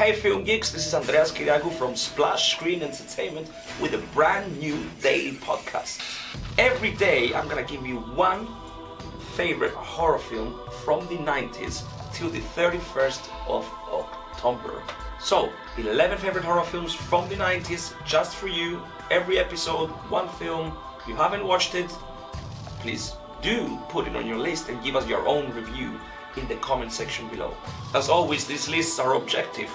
Hey film geeks, this is Andreas Kiriakou from Splash Screen Entertainment with a brand new daily podcast. Every day I'm gonna give you one favorite horror film from the 90s till the 31st of October. So, 11 favorite horror films from the 90s just for you. Every episode, one film. If you haven't watched it, please do put it on your list and give us your own review in the comment section below. As always, these lists are objective,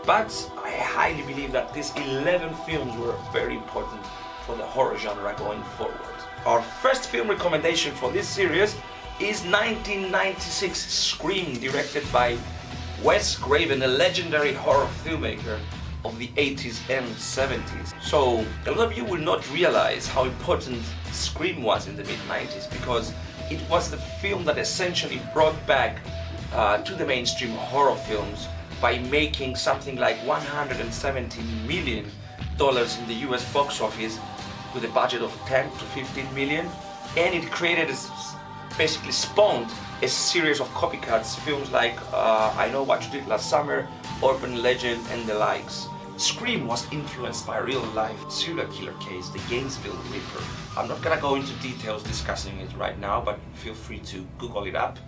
but I highly believe that these 11 films were very important for the horror genre going forward. Our first film recommendation for this series is 1996 Scream, directed by Wes Craven, a legendary horror filmmaker of the 80s and 70s. So a lot of you will not realize how important Scream was in the mid-90s, because it was the film that essentially brought back to the mainstream horror films by making something like $170 million in the US box office with a budget of 10 to 15 million, and it created basically spawned a series of copycats, films like I Know What You Did Last Summer, Urban Legend and the likes. Scream was influenced by a real-life serial killer case, the Gainesville Ripper. I'm not gonna go into details discussing it right now, but feel free to Google it up.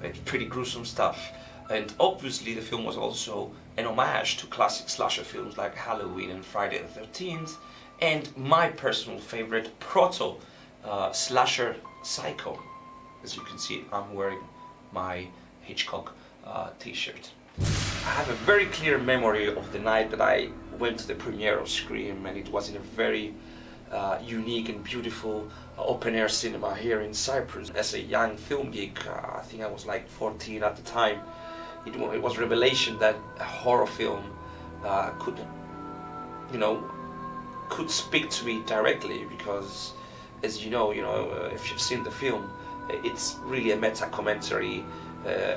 It's pretty gruesome stuff. And obviously the film was also an homage to classic slasher films like Halloween and Friday the 13th, and my personal favorite, proto slasher Psycho. As you can see, I'm wearing my Hitchcock t-shirt. I have a very clear memory of the night that I went to the premiere of Scream, and it was in a very unique and beautiful open-air cinema here in Cyprus. As a young film geek, I think I was like 14 at the time, it was a revelation that a horror film could speak to me directly, because as you know, if you've seen the film, it's really a meta-commentary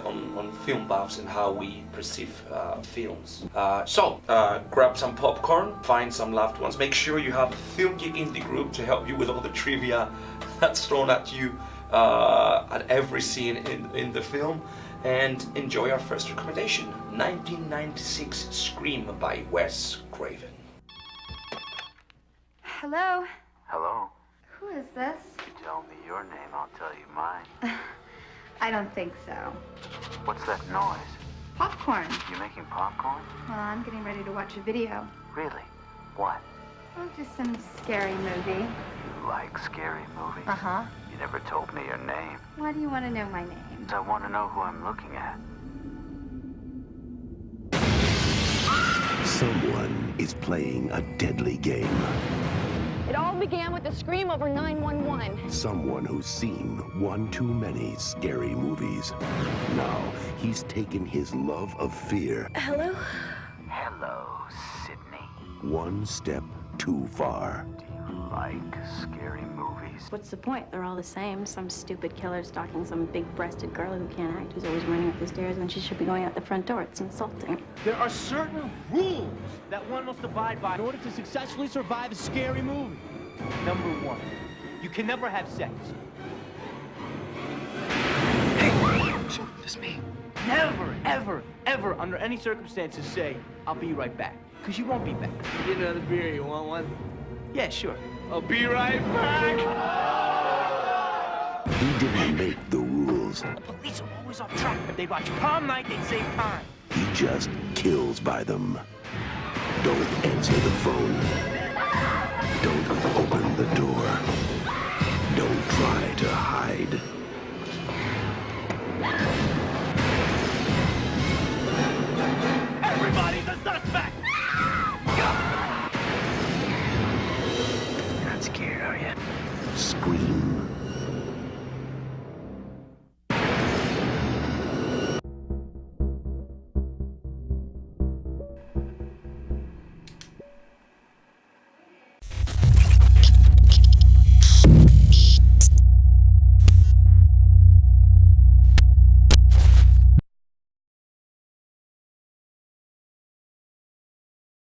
on film buffs and how we perceive films. So grab some popcorn, find some loved ones, make sure you have a film geek in the group to help you with all the trivia that's thrown at you at every scene in the film, and enjoy our first recommendation, 1996 Scream by Wes Craven. Hello? Hello? Who is this? You tell me your name, I'll tell you mine. I don't think so. What's that noise? Popcorn. You making popcorn? Well, I'm getting ready to watch a video. Really? What? Oh, just some scary movie. You like scary movies? Uh-huh. You never told me your name. Why do you want to know my name? I want to know who I'm looking at. Someone is playing a deadly game. It all began with a scream over 911. Someone who's seen one too many scary movies. Now, he's taken his love of fear Hello? Hello, Sydney. one step too far. Do you like scary movies? What's the point? They're all the same. Some stupid killer stalking some big-breasted girl who can't act, who's always running up the stairs when she should be going out the front door. It's insulting. There are certain rules that one must abide by in order to successfully survive a scary movie. Number one, you can never have sex. Hey, it's me. Never, ever, ever, under any circumstances, say, I'll be right back. Because you won't be back. Get another beer, you want one? Yeah, sure. I'll be right back! He didn't make the rules. The police are always off track. If they watch prom night, they save time. He just kills by them. Don't answer the phone. Don't open the door. Don't try to hide. Everybody's a suspect! You're not scared, are you? Scream.